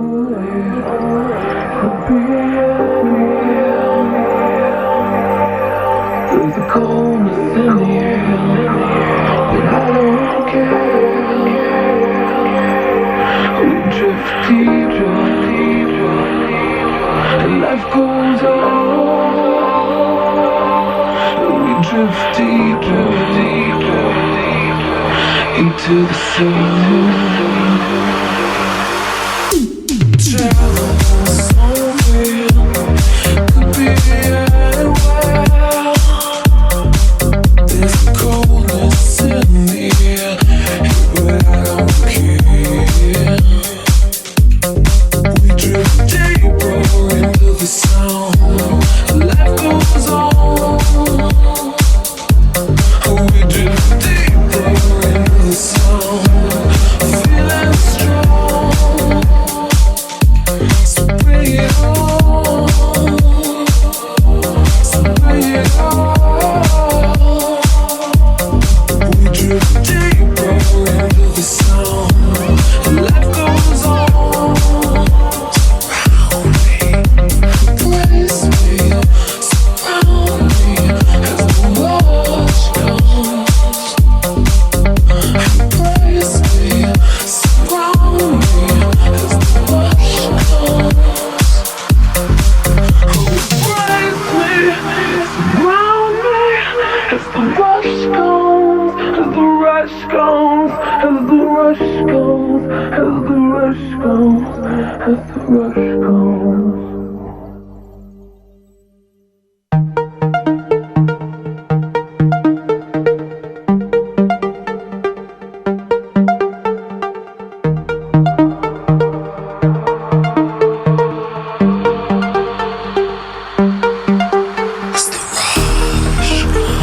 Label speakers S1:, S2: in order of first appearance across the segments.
S1: There's a coldness in the air, but I don't care. We drift deeper, and life goes on. We drift deeper, into the sun. Travel somewhere, could be anywhere. There's a coldness in the air, but I don't care. We drift deeper into the sound. Life goes on. We drift deeper into the sound. Feeling strong. So bring it on. So bring it on. We drift deeper into the sound. Life goes on. Surround me, embrace me, surround me as the rush comes. Embrace me, surround me as the rush comes. Embrace me, surround me as the rush comes, as the rush comes, as the rush comes, as the rush comes, as the rush comes. As the rush comes, as the rush comes, as the rush comes.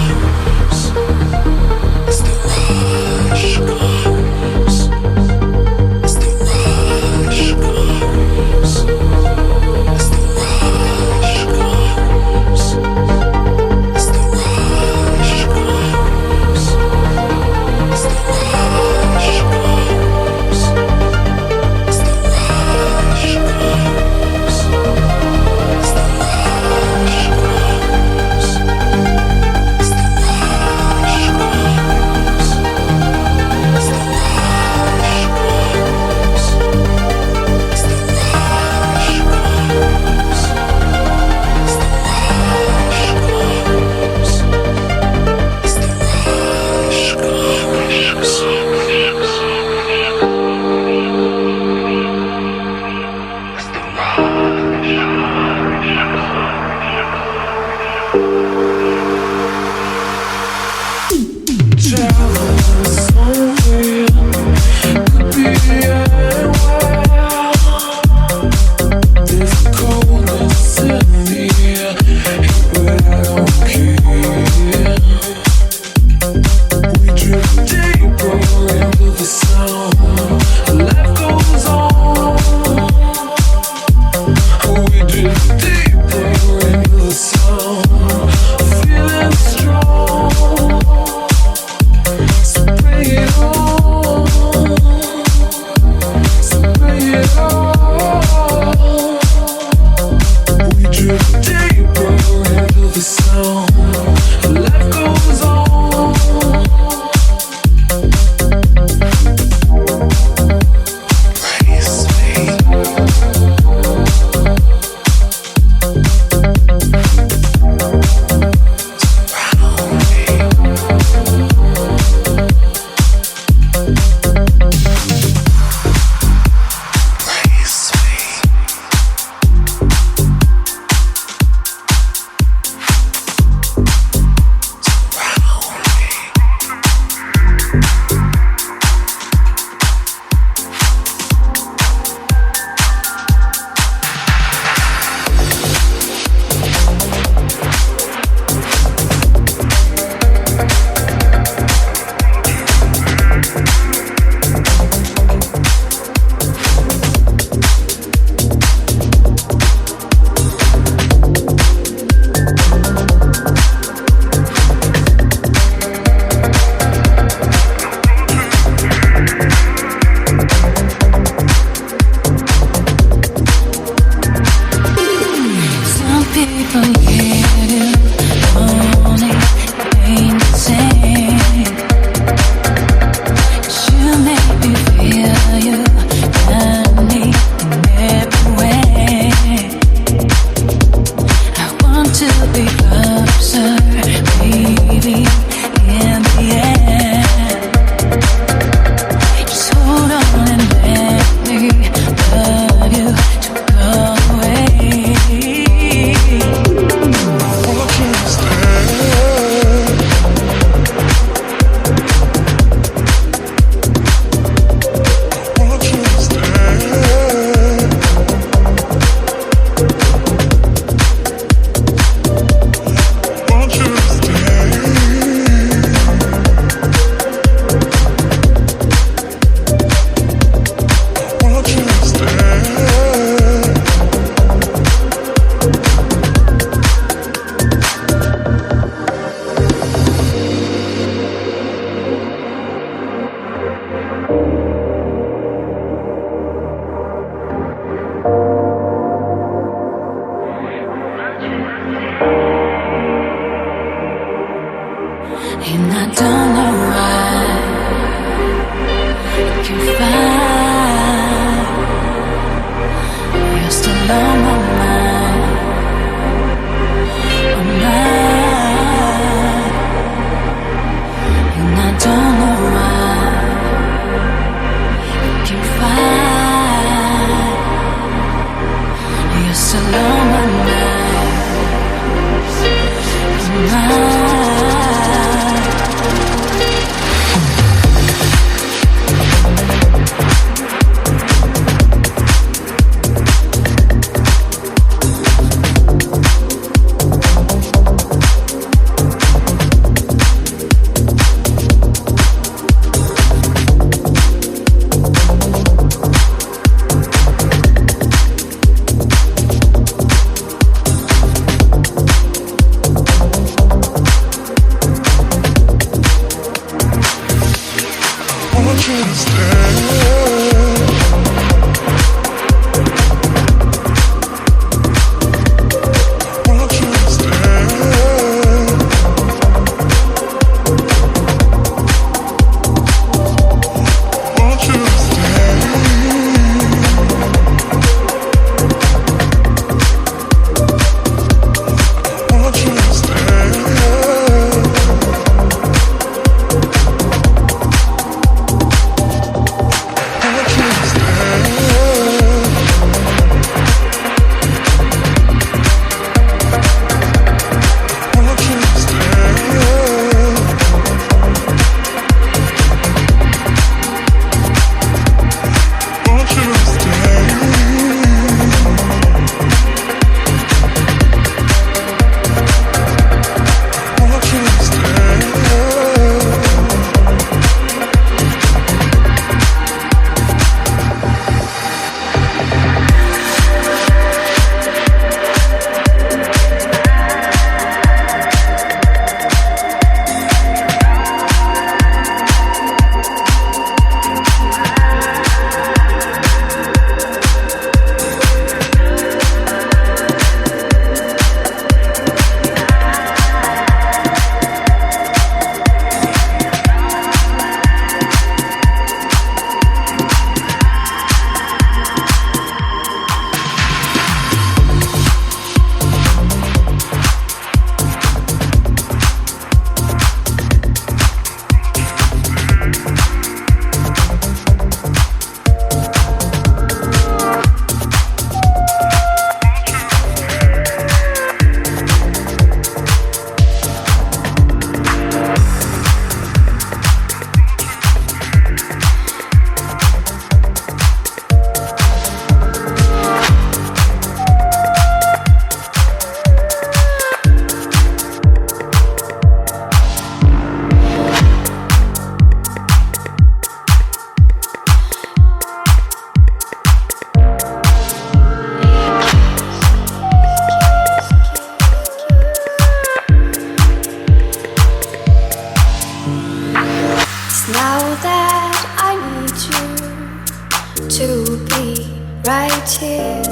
S2: to be right here,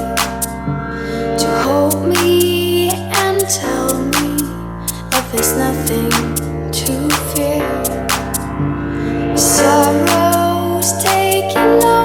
S2: to hold me and tell me that there's nothing to fear. Sorrow's taking over.